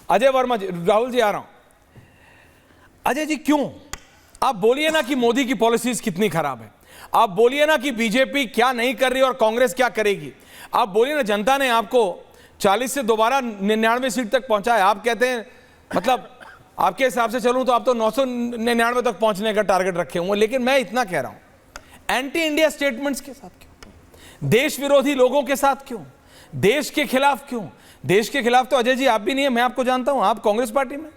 अजय वर्मा जी, राहुल जी आ रहा हूं। अजय जी क्यों आप बोलिए ना कि मोदी की पॉलिसीज कितनी खराब है, आप बोलिए ना कि बीजेपी क्या नहीं कर रही और कांग्रेस क्या करेगी, आप बोलिए ना जनता ने आपको 40 से दोबारा 99 सीट तक पहुंचाया, आप कहते हैं मतलब आपके हिसाब से चलूं तो आप तो 999 तक पहुंचने का टारगेट रखे हुए। लेकिन मैं इतना कह रहा हूं, एंटी इंडिया स्टेटमेंट्स के साथ क्यों, देश विरोधी लोगों के साथ क्यों, देश के खिलाफ क्यों? देश के खिलाफ तो अजय जी आप भी नहीं है, मैं आपको जानता हूं, आप कांग्रेस पार्टी में,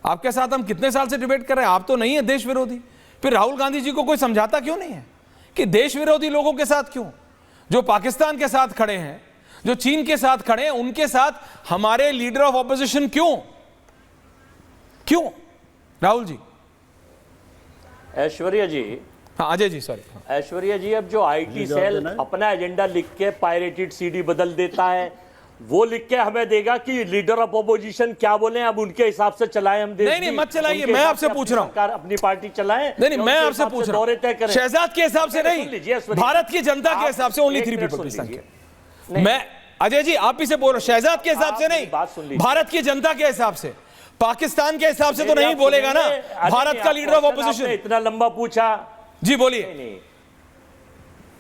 आपके साथ हम कितने साल से डिबेट कर रहे हैं, आप तो नहीं है देश विरोधी। फिर राहुल गांधी जी को कोई समझाता क्यों नहीं है कि देश विरोधी लोगों के साथ क्यों, जो पाकिस्तान के साथ खड़े हैं, जो चीन के साथ खड़े हैं, उनके साथ हमारे लीडर ऑफ ऑपोजिशन क्यों क्यों? राहुल जी। ऐश्वर्या जी, हाँ अजय जी सॉरी। ऐश्वर्या जी, अब जो आईटी सेल अपना एजेंडा लिख के पायरेटेड सीडी बदल देता है, वो लिख के हमें देगा कि लीडर ऑफ ऑपोजिशन क्या बोले, अब उनके हिसाब से चलाएं हम देश। नहीं मत चलाइए, मैं आपसे पूछ रहा हूं, अपनी पार्टी चलाएं। नहीं मैं आपसे पूछ रहा हूं, शहजाद के हिसाब से नहीं, भारत की जनता के हिसाब से, ओनली 3 पीपल पाकिस्तान के। मैं अजय जी आप ही से बोल रहा हूं, शहजाद के हिसाब से नहीं, भारत की जनता के हिसाब से, पाकिस्तान के हिसाब से तो नहीं बोलेगा ना भारत का लीडर ऑफ ऑपोजिशन। इतना लंबा पूछा जी, बोलिए।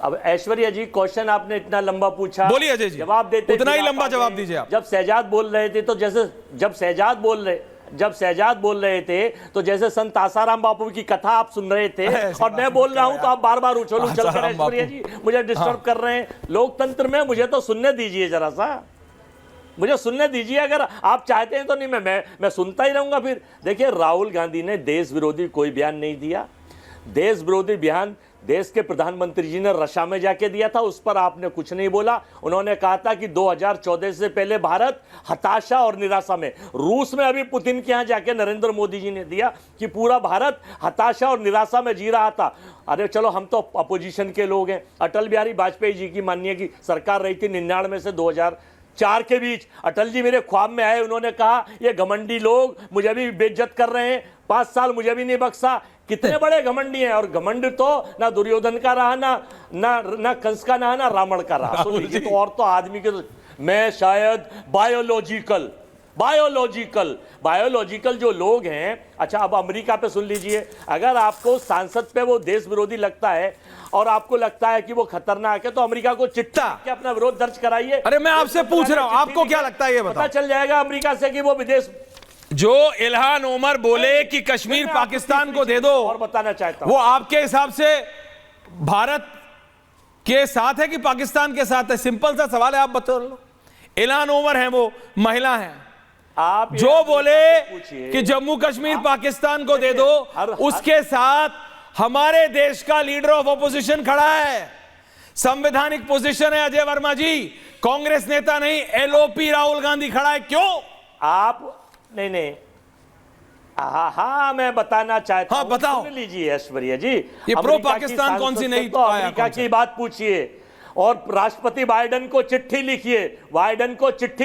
अब ऐश्वर्या जी, क्वेश्चन आपने इतना लंबा पूछा, बोलिए अजय जी, जवाब देते उतना ही लंबा जवाब दीजिए आप। जब शहजाद बोल रहे थे तो जैसे जब शहजाद बोल रहे थे तो जैसे संत आसाराम बापू की कथा आप सुन रहे थे और मैं बोल रहा हूं तो आप बार बार उछल कर ऐश्वर्या जी मुझे डिस्टर्ब कर रहे हैं। लोकतंत्र में मुझे तो सुनने दीजिए, जरा सा मुझे सुनने दीजिए, अगर आप चाहते हैं तो। नहीं मैं सुनता ही रहूंगा फिर। देखिए, राहुल गांधी ने देश विरोधी कोई बयान नहीं दिया। देश विरोधी बयान देश के प्रधानमंत्री जी ने रशिया में जाके दिया था, उस पर आपने कुछ नहीं बोला। उन्होंने कहा था कि 2014 से पहले भारत हताशा और निराशा में, रूस में अभी पुतिन के यहाँ जाके नरेंद्र मोदी जी ने दिया कि पूरा भारत हताशा और निराशा में जी रहा था। अरे चलो, हम तो अपोजिशन के लोग हैं। अटल बिहारी वाजपेयी जी की माननीय की सरकार रही थी 99 से 2004 के बीच। अटल जी मेरे ख्वाब में आए, उन्होंने कहा ये घमंडी लोग मुझे भी बेइज्जत कर रहे हैं, 5 साल मुझे भी नहीं बख्शा। कितने बड़े घमंडी हैं, और घमंड तो ना दुर्योधन का रहा, ना कंस का, ना रावण का रहा। सुन लीजिए, तो और तो आदमी के तो मैं शायद बायोलॉजिकल जो लोग हैं। अच्छा, अब अमेरिका पे सुन लीजिए, अगर आपको सांसद पे वो देश विरोधी लगता है और आपको लगता है कि वो खतरनाक है, तो अमेरिका को चिट्ठा के अपना विरोध दर्ज कराइए। अरे मैं आपसे पूछ रहा हूं, आपको क्या लगता है ये बताओ। पता चल जाएगा अमेरिका से कि वो विदेश। जो इल्हान उमर बोले कि कश्मीर पाकिस्तान को दे दो, और बताना चाहता हूं, वो आपके हिसाब से भारत के साथ है कि पाकिस्तान के साथ है? सिंपल सा सवाल है, आप बता लो। इल्हान उमर है, वो महिला है, आप जो बोले कि जम्मू कश्मीर पाकिस्तान को दे दो, उसके साथ हमारे देश का लीडर ऑफ ऑपोजिशन खड़ा है। संवैधानिक पोजीशन है अजय वर्मा जी, कांग्रेस नेता नहीं, एलओपी राहुल गांधी खड़ा है। क्यों आप नहीं हाँ मैं बताना चाहता हूं। बताओ। सुन लीजिए ऐश्वर्या जी, ये प्रो पाकिस्तान कौन सी नहीं तो अमेरिका की बात पूछिए और राष्ट्रपति बाइडेन को चिट्ठी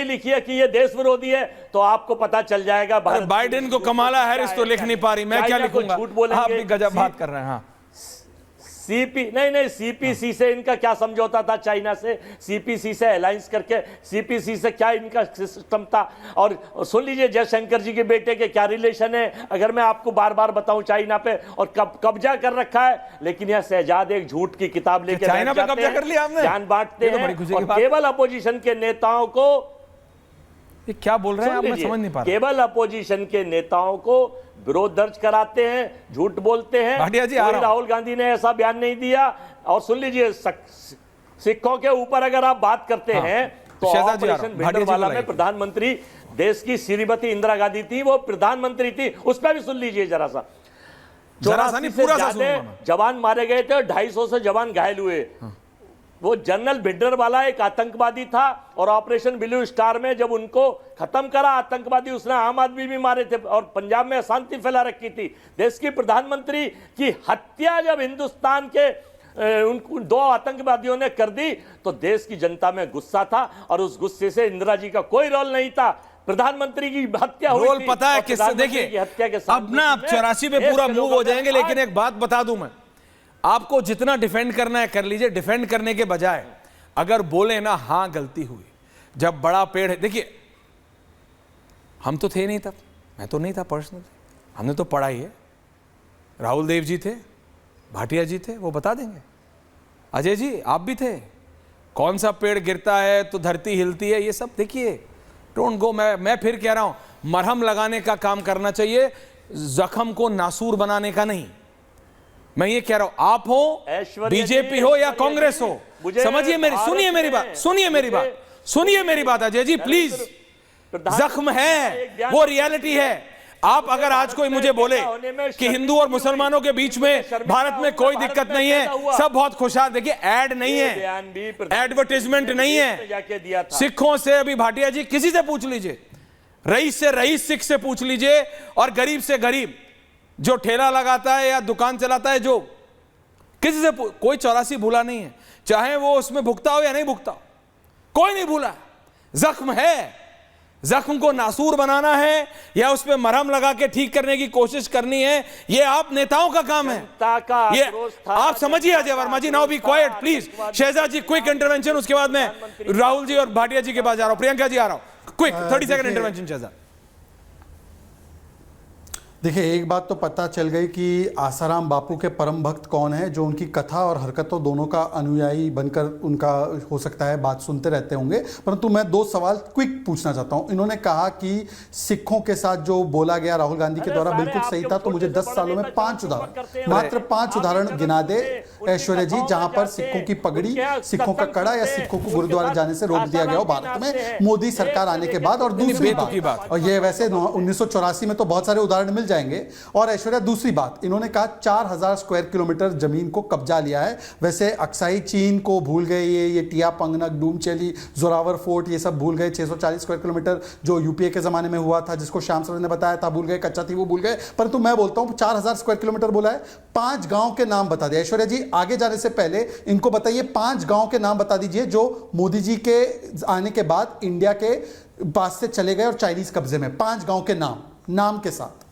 लिखिए कि ये देश विरोधी है, तो आपको पता चल जाएगा। बाइडेन को कमाला हैरिस तो लिख नहीं पा रही, मैं क्या लिखूंगा? झूठ बोलेंगे, आप भी गजब बात कर रहे हैं। हाँ, सीपीसी से इनका क्या समझौता था चाइना से? सीपीसी से अलायंस करके, सीपीसी से क्या इनका सिस्टम था? और सुन लीजिए, जयशंकर जी के बेटे के क्या रिलेशन है, अगर मैं आपको बार बार बताऊं चाइना पे, और कब्जा कर रखा है। लेकिन यह शहजाद एक झूठ की किताब लेके चाइना पे कब्जा कर लिया हमने, जान बांटते हैं, और केवल अपोजिशन के नेताओं को, ये क्या बोल रहे हैं आप, मैं समझ नहीं पा रहा। केवल अपोजिशन के नेताओं को विरोध दर्ज कराते हैं, झूठ बोलते हैं। भाटिया जी, राहुल गांधी ने ऐसा बयान नहीं दिया। और सुन लीजिए, सिखों के ऊपर अगर आप बात करते हैं तो ऑपरेशन भिंडरवाला में प्रधानमंत्री देश की श्रीमती इंदिरा गांधी थी, वो प्रधानमंत्री थी, उस पर भी सुन लीजिए जरा सा। 84 से ज्यादा जवान मारे गए थे और 250 से जवान घायल हुए। वो जनरल भिंडरवाला एक आतंकवादी था, और ऑपरेशन ब्लू स्टार में जब उनको खत्म करा आतंकवादी, उसने आम आदमी भी मारे थे और पंजाब में अशांति फैला रखी थी। देश की प्रधानमंत्री की हत्या जब हिंदुस्तान के उन 2 आतंकवादियों ने कर दी, तो देश की जनता में गुस्सा था, और उस गुस्से से इंदिरा जी का कोई रोल नहीं था। प्रधानमंत्री की हत्या हुई रोल पता है किससे? देखिए, अब ना आप 84 पे पूरा मूव हो जाएंगे, लेकिन एक बात बता दूं मैं आपको, जितना डिफेंड करना है कर लीजिए। डिफेंड करने के बजाय अगर बोले ना हाँ गलती हुई, जब बड़ा पेड़ है, देखिए हम तो थे नहीं तब, मैं तो नहीं था पर्सनल, हमने तो पढ़ा ही है। राहुल देव जी थे, भाटिया जी थे, वो बता देंगे। अजय जी आप भी थे, कौन सा पेड़ गिरता है तो धरती हिलती है, ये सब देखिए। डोंट गो, मैं फिर कह रहा हूं, मरहम लगाने का काम करना चाहिए, जख्म को नासूर बनाने का नहीं। मैं ये कह रहा हूं, आप हो, बीजेपी हो या कांग्रेस हो, समझिए मेरी, सुनिए मेरी बात, सुनिए मेरी बात, सुनिए मेरी बात अजय जी प्लीज। जख्म है, वो रियलिटी है। आप अगर आज कोई मुझे बोले कि हिंदू और मुसलमानों के बीच में भारत में कोई दिक्कत नहीं है, सब बहुत खुशहाल, देखिए ऐड नहीं है, एडवर्टाइजमेंट नहीं है। सिखों से अभी भाटिया जी किसी से पूछ लीजिए, रईस से रईस सिख से पूछ लीजिए, और गरीब से गरीब जो ठेला लगाता है या दुकान चलाता है, जो किसी से कोई 84 भूला नहीं है, चाहे वो उसमें भुगता हो या नहीं भुगता हो, कोई नहीं भूला। जख्म है, जख्म को नासूर बनाना है या उस पर मरहम लगा के ठीक करने की कोशिश करनी है, ये आप नेताओं का काम है। ये आप समझिए Ajay Verma ji. Now be quiet please. Shahzad ji quick intervention, उसके बाद मैं राहुल जी और भाटिया जी के पास जा रहा हूं। प्रियंका जी आ रहा हूं, क्विक 30 सेकंड इंटरवेंशन शहजाद। देखिए, एक बात तो पता चल गई कि आसाराम बापू के परम भक्त कौन है, जो उनकी कथा और हरकतों दोनों का अनुयायी बनकर उनका हो सकता है बात सुनते रहते होंगे। परंतु मैं 2 सवाल क्विक पूछना चाहता हूं। इन्होंने कहा कि सिखों के साथ जो बोला गया राहुल गांधी के द्वारा बिल्कुल सही था, तो मुझे 10 सालों में 5 उदाहरण, मात्र 5 उदाहरण गिना दे ऐश्वर्या जी, जहां पर सिखों की पगड़ी, सिखों का कड़ा या सिखों को गुरुद्वारा जाने से रोक दिया गया हो भारत में मोदी सरकार आने के बाद। और दूसरी बात, और ये वैसे 1984 में तो बहुत सारे उदाहरण मिल जाएंगे। और ऐश्वर्या, दूसरी बात, इन्होंने कहा 4000 स्क्वायर किलोमीटर जमीन को कब्जा लिया है। वैसे अक्साई चीन को भूल गए, ये टिया पंगनक, डूमचेली, जोरावर फोर्ट, ये सब भूल गए। 640 स्क्वायर किलोमीटर जो यूपीए के जमाने में हुआ था, जिसको श्याम सरन ने बताया था, भूल गए। कच्चा थी वो भूल गए। परंतु मैं बोलता हूं 4000 स्क्वायर किलोमीटर बोला है, 5 गांव के नाम बता दिया। ऐश्वर्या जी, आगे जाने से पहले इनको बताइए 5 गांव के नाम बता दीजिए जो मोदी जी के आने के बाद इंडिया के पास से चले गए और चाइनीज कब्जे में। 5 गांव के नाम के साथ।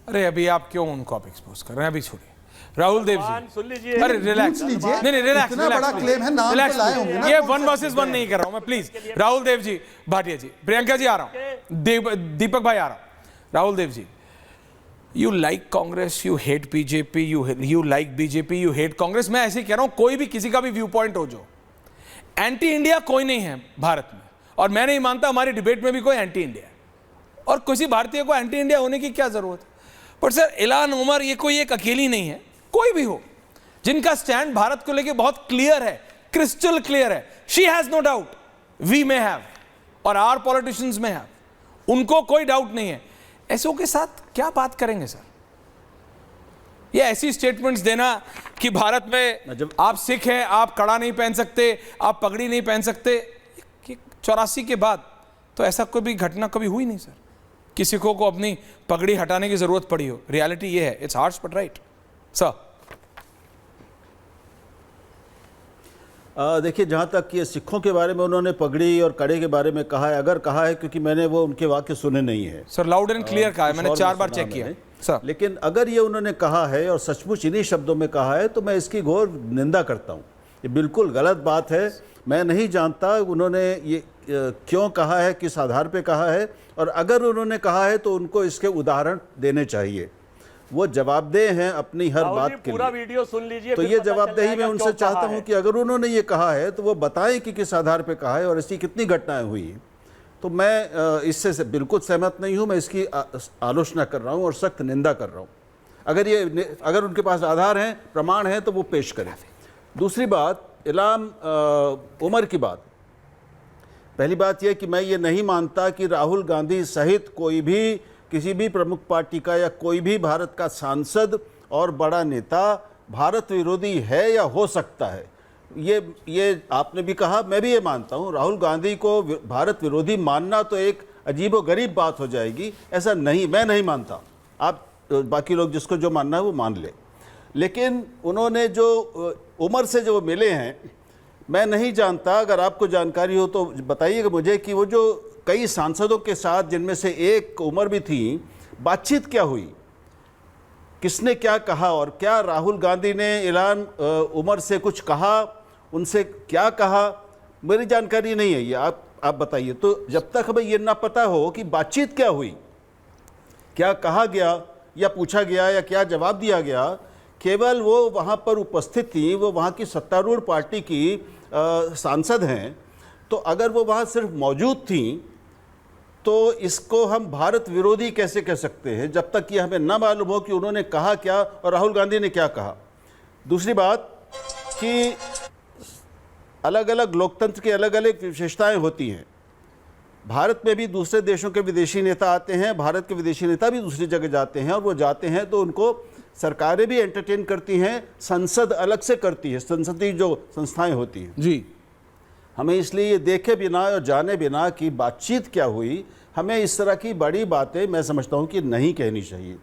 अरे अभी आप क्यों उनको आप एक्सपोज कर रहे हैं, अभी छोड़िए। राहुल देव जी सुन लीजिए, अरे रिलैक्स लीजिए, नहीं रिलैक्स, इतना बड़ा क्लेम है, नाम तो लाए होंगे ना। ये 1 वर्सेस 1 नहीं कर रहा हूं मैं, प्लीज। राहुल देव जी, भाटिया जी, प्रियंका जी आ रहा हूं, दीपक भाई आ रहा हूं। Rahul Dev ji, you like Congress, you hate BJP, you like BJP, you hate Congress. मैं ऐसे कह रहा हूं, कोई भी किसी का भी व्यू पॉइंट हो, जो एंटी इंडिया कोई नहीं है भारत में, और मैं नहीं मानता हमारी डिबेट में भी कोई एंटी इंडिया है, और किसी भारतीय को एंटी इंडिया होने की क्या जरूरत है। पर सर, इल्हान उमर ये कोई एक अकेली नहीं है, कोई भी हो जिनका स्टैंड भारत को लेके बहुत क्लियर है, क्रिस्टल क्लियर है। She has no doubt, we may have, और आवर पॉलिटिशियंस में हैव, उनको कोई डाउट नहीं है। ऐसों के साथ क्या बात करेंगे सर? ये ऐसी स्टेटमेंट्स देना कि भारत में आप सिख हैं, आप कड़ा नहीं पहन सकते, आप पगड़ी नहीं पहन सकते, 84 के बाद तो ऐसा कोई घटना कभी हुई नहीं सर कि सिखों को अपनी पगड़ी हटाने की जरूरत पड़ी हो। रियलिटी ये है, it's harsh but right sir. देखिए, जहाँ तक ये सिखों के बारे में उन्होंने पगड़ी और कड़े के बारे में कहा है, अगर कहा है, क्योंकि मैंने वो उनके वाक्य सुने नहीं है सर, लाउड एंड क्लियर कहा है मैंने, 4 बार चेक किया सर। लेकिन अगर ये उन्होंने कहा है और सचमुच इन्हीं शब्दों में कहा है, तो मैं इसकी घोर निंदा करता हूँ। ये बिल्कुल गलत बात है। मैं नहीं जानता उन्होंने ये क्यों कहा है, किस आधार पे कहा है, और अगर उन्होंने कहा है तो उनको इसके उदाहरण देने चाहिए। वो जवाबदेह हैं अपनी हर बात के पूरा लिए। वीडियो सुन लीजिए, तो ये जवाबदेही मैं उनसे चाहता हूं कि अगर उन्होंने ये कहा है तो वो बताएं कि किस आधार पे कहा है और ऐसी कितनी घटनाएं हुई। तो मैं इससे बिल्कुल सहमत नहीं हूं। मैं इसकी आलोचना कर रहा हूं और सख्त निंदा कर रहा हूं। अगर उनके पास आधार हैं, प्रमाण हैं, तो वो पेश करें। दूसरी बात, इल्हाम उमर की बात। पहली बात यह कि मैं ये नहीं मानता कि राहुल गांधी सहित कोई भी, किसी भी प्रमुख पार्टी का या कोई भी भारत का सांसद और बड़ा नेता भारत विरोधी है या हो सकता है। ये आपने भी कहा, मैं भी ये मानता हूँ। राहुल गांधी को भारत विरोधी मानना तो एक अजीबोगरीब बात हो जाएगी। ऐसा नहीं, मैं नहीं मानता। आप बाकी लोग जिसको जो मानना है वो मान ले। लेकिन उन्होंने जो उमर से जो मिले हैं, मैं नहीं जानता, अगर आपको जानकारी हो तो बताइएगा मुझे कि वो जो कई सांसदों के साथ, जिनमें से एक उमर भी थी, बातचीत क्या हुई, किसने क्या कहा, और क्या राहुल गांधी ने इल्हान उमर से कुछ कहा, उनसे क्या कहा, मेरी जानकारी नहीं है ये। आप बताइए। तो जब तक हमें ये ना पता हो कि बातचीत क्या हुई, क्या कहा गया या पूछा गया या क्या जवाब दिया गया, केवल वो वहाँ पर उपस्थित थी, वो वहाँ की सत्तारूढ़ पार्टी की सांसद हैं, तो अगर वो वहाँ सिर्फ मौजूद थी तो इसको हम भारत विरोधी कैसे कह सकते हैं, जब तक ये हमें ना मालूम हो कि उन्होंने कहा क्या और राहुल गांधी ने क्या कहा। दूसरी बात कि अलग अलग लोकतंत्र की अलग अलग विशेषताएं होती हैं। भारत में भी दूसरे देशों के विदेशी नेता आते हैं, भारत के विदेशी नेता भी दूसरी जगह जाते हैं, और वो जाते हैं तो उनको सरकारें भी एंटरटेन करती हैं, संसद अलग से करती है, संसदीय जो संस्थाएं होती हैं जी। हमें इसलिए ये देखे बिना और जाने बिना कि बातचीत क्या हुई, हमें इस तरह की बड़ी बातें मैं समझता हूँ कि नहीं कहनी चाहिए।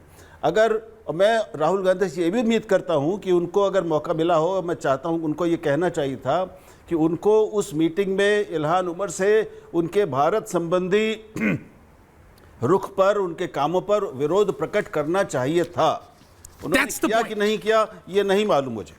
अगर मैं राहुल गांधी से ये भी उम्मीद करता हूँ कि उनको अगर मौका मिला हो, मैं चाहता हूँ उनको ये कहना चाहिए था कि उनको उस मीटिंग में इल्हान उमर से उनके भारत संबंधी रुख पर, उनके कामों पर विरोध प्रकट करना चाहिए था। उन्होंने That's the किया point. कि नहीं किया ये नहीं मालूम मुझे।